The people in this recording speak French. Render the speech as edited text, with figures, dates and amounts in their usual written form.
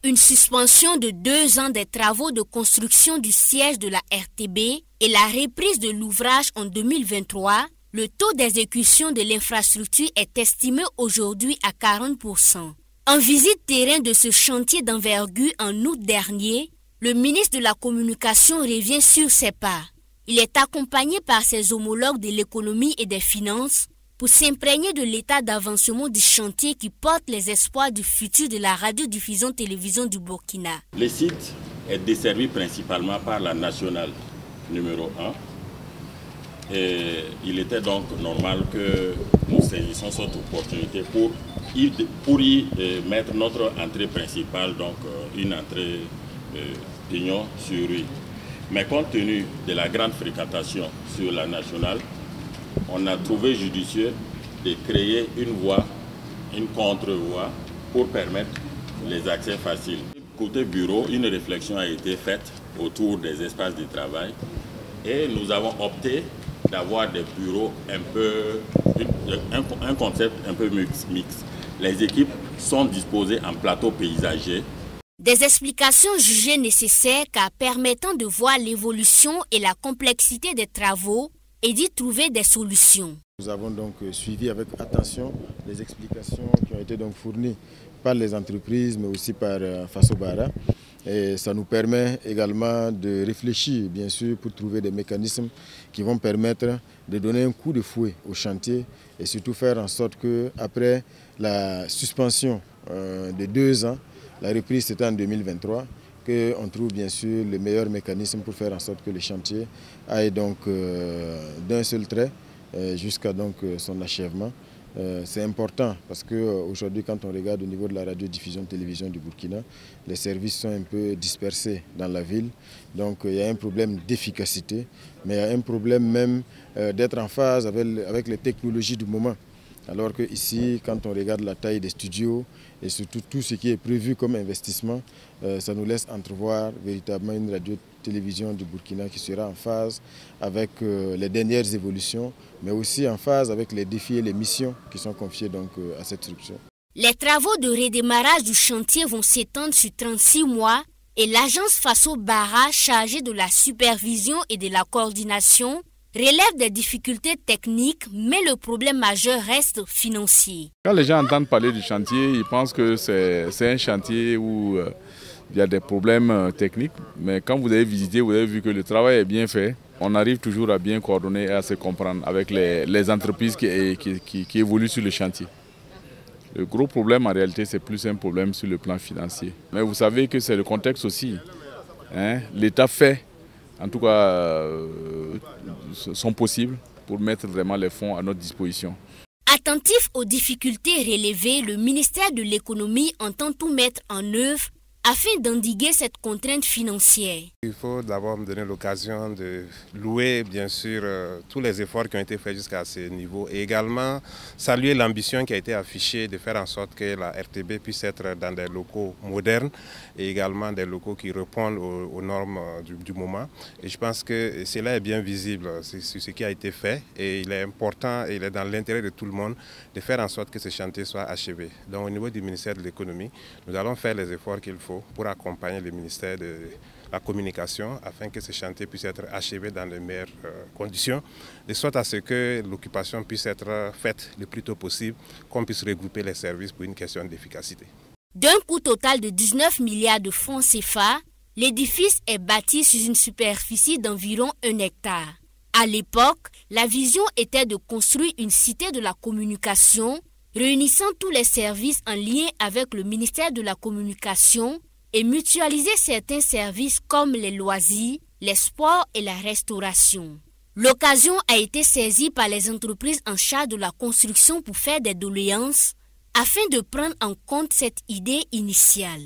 une suspension de 2 ans des travaux de construction du siège de la RTB et la reprise de l'ouvrage en 2023, le taux d'exécution de l'infrastructure est estimé aujourd'hui à 40%. En visite terrain de ce chantier d'envergure en août dernier, le ministre de la Communication revient sur ses pas. Il est accompagné par ses homologues de l'économie et des finances pour s'imprégner de l'état d'avancement du chantier qui porte les espoirs du futur de la radiodiffusion-télévision du Burkina. Le site est desservi principalement par la nationale numéro 1. Et il était donc normal que nous saisissions cette opportunité pour y mettre notre entrée principale, donc une entrée d'Union sur rue. Mais compte tenu de la grande fréquentation sur la nationale, on a trouvé judicieux de créer une voie, une contre-voie pour permettre les accès faciles. Côté bureau, une réflexion a été faite autour des espaces de travail et nous avons opté d'avoir des bureaux un concept un peu mixte. Les équipes sont disposées en plateau paysager. Des explications jugées nécessaires car permettant de voir l'évolution et la complexité des travaux et d'y trouver des solutions. Nous avons donc suivi avec attention les explications qui ont été donc fournies par les entreprises mais aussi par Fasobara. Et ça nous permet également de réfléchir, bien sûr, pour trouver des mécanismes qui vont permettre de donner un coup de fouet au chantier et surtout faire en sorte qu'après la suspension de 2 ans, la reprise c'était en 2023, qu'on trouve bien sûr le meilleur mécanisme pour faire en sorte que le chantier aille donc d'un seul trait jusqu'à donc son achèvement. C'est important parce qu'aujourd'hui, quand on regarde au niveau de la radiodiffusion-télévision du Burkina, les services sont un peu dispersés dans la ville. Donc il y a un problème d'efficacité, mais il y a un problème même d'être en phase avec les technologies du moment. Alors qu'ici, quand on regarde la taille des studios et surtout tout ce qui est prévu comme investissement, ça nous laisse entrevoir véritablement une radio-télévision du Burkina qui sera en phase avec les dernières évolutions, mais aussi en phase avec les défis et les missions qui sont confiées donc à cette structure. Les travaux de redémarrage du chantier vont s'étendre sur 36 mois et l'agence Fasobara, chargée de la supervision et de la coordination, relève des difficultés techniques, mais le problème majeur reste financier. Quand les gens entendent parler du chantier, ils pensent que c'est un chantier où il y a des problèmes techniques. Mais quand vous avez visité, vous avez vu que le travail est bien fait. On arrive toujours à bien coordonner et à se comprendre avec les entreprises qui évoluent sur le chantier. Le gros problème en réalité, c'est plus un problème sur le plan financier. Mais vous savez que c'est le contexte aussi. L'État fait en tout cas sont possibles pour mettre vraiment les fonds à notre disposition. Attentif aux difficultés relevées, le ministère de l'économie entend tout mettre en œuvre afin d'endiguer cette contrainte financière. Il faut d'abord me donner l'occasion de louer bien sûr tous les efforts qui ont été faits jusqu'à ce niveau et également saluer l'ambition qui a été affichée de faire en sorte que la RTB puisse être dans des locaux modernes et également des locaux qui répondent aux normes du moment. Et je pense que cela est bien visible, c'est ce qui a été fait et il est important et il est dans l'intérêt de tout le monde de faire en sorte que ce chantier soit achevé. Donc au niveau du ministère de l'économie, nous allons faire les efforts qu'il faut pour accompagner le ministère de la communication afin que ce chantier puisse être achevé dans les meilleures conditions, de sorte à ce que l'occupation puisse être faite le plus tôt possible, qu'on puisse regrouper les services pour une question d'efficacité. D'un coût total de 19 milliards de francs CFA, l'édifice est bâti sur une superficie d'environ 1 hectare. À l'époque, la vision était de construire une cité de la communication réunissant tous les services en lien avec le ministère de la Communication et mutualiser certains services comme les loisirs, les sports et la restauration. L'occasion a été saisie par les entreprises en charge de la construction pour faire des doléances afin de prendre en compte cette idée initiale.